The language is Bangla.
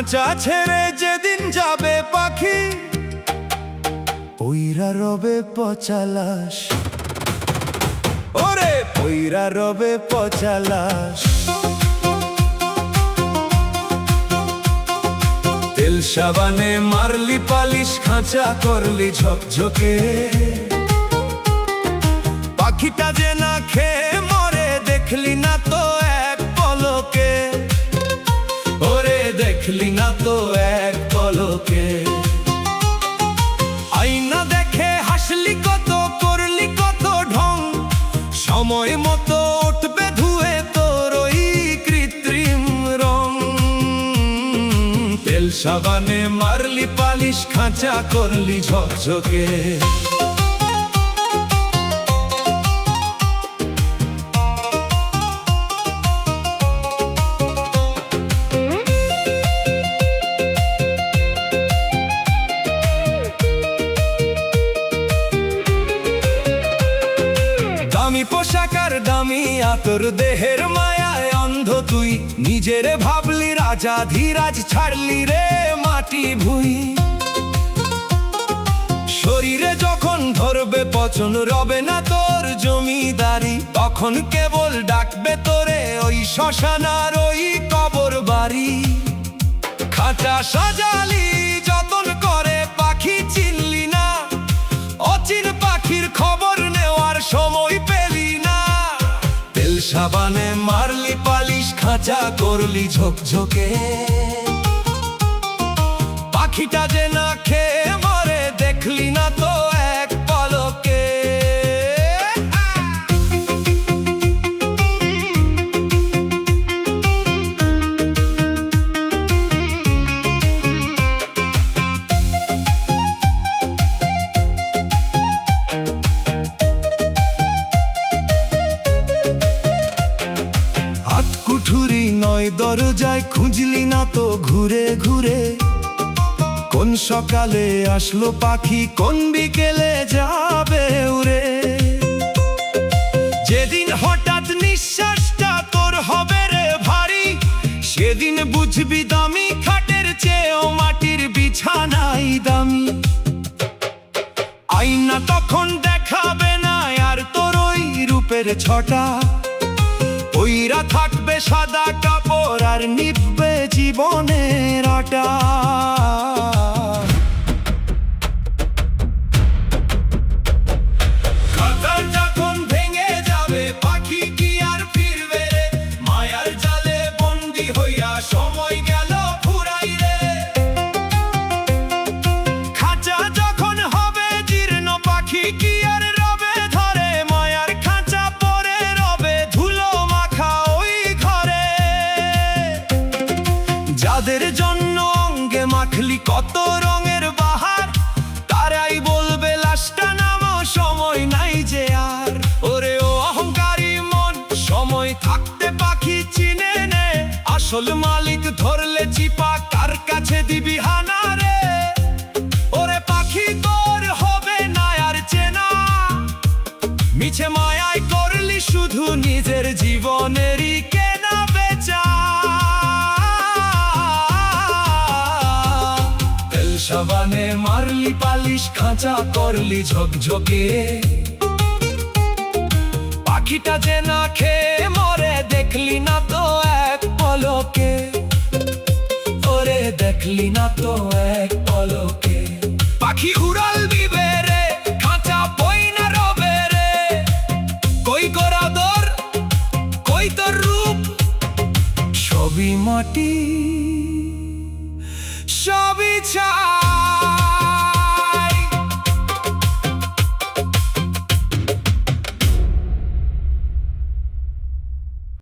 খাঁচা ছেড়ে যেদিন যাবে পাখি, পইরা রবে পচা লাশ। ওরে পইরা রবে পচা লাশ। তেল সাবানে মারলি পালিশ, খাঁচা করলি ঝকঝকে। পাখিটা যে না খেয়ে মরে, দেখলি না তো এক পলকে। ওরে দেখলি না তো এক পলকে। আয়না দেখে হাসলি কত, করলি কত ঢং। সময় মতো উঠবে ধুয়ে তোর ওই কৃত্রিম রং। তেল সাবানে মারলি পালিশ, খাঁচা করলি ঝকঝকে। দামি পোশাক আর দামি আতর, দেহের মায়ায় অন্ধ তুই। নিজের ভাবলি রাজা ধীরাজ, ছাড়লি রে মাটি ভুই। শরীরে যখন ধরবে পচন, রবে না তোর জমিদারি। তখন কেবল ডাকবে তোরে ওই শ্মশান আর ওই কবর বাড়ি। খাঁচা সাজালি যতন করে, পাখি চিনলি না। অচিন পাখির খবর নেওয়ার সময় পেলি না। তেল সাবানে মারলি পালিশ, খাঁচা করলি ঝকঝকে। পাখিটা যে না খেয়ে মরে, দেখলি না তো এক পলকে। কুঠুরি নয় দরজায়, খুঁজলি না তো ঘুরে ঘুরে। কোন সকালে আসলো পাখি, কোন বিকেলে যাবে উড়ে। যেদিন হঠাৎ নিঃশ্বাসটা তোর হবে রে ভারী, সেদিন বুঝবি দামি খাটের চেয়েও মাটির বিছানাই দামি। আয়না তখন দেখাবে না আর তোর ওই রূপের ছটা। পইরা থাকবে সাদা কাপড় আর নিভবে জীবনের আটা। খাঁচা যখন ভেঙে যাবে, পাখি কি আর ফিরবে রে। মায়ার জালে বন্দি হইয়া সময় গেল ফুরাই রে। খাঁচা যখন হবে জীর্ণ, পাখি কি আর রবে ধরে। মায়ার খাঁচা পরে রবে ধুলো মাখা ওই ঘরে। যাদের জন্য অঙ্গে মাখলি কত রঙের বাহার, তারাই বলবে লাশটা নামো, সময় নাই যে আর। ওরে ও অহংকারী মন, সময় থাকতে পাখি চিনে নে। আসল মালিক ধরলে চিপা, কার কাছে দিবি হানা রে। ওরে পাখি তোর হবে না আর চেনা, মিছে মায়ায় করলি শুধু নিজের জীবনেরই কেনা বেচা। তেল সাবানে মারলি পালিশ, খাঁচা করলি ঝকঝকে। পাখিটা যে না খেয়ে মরে, দেখলি না তো এক পলকে। ওরে দেখলি না তো এক পলকে। পাখি উড়াল দিবে রে, খাঁচা পইনা রবে রে। কই গোরা দর, কই তোর রূপ, সবই মাটি, সবই ছা।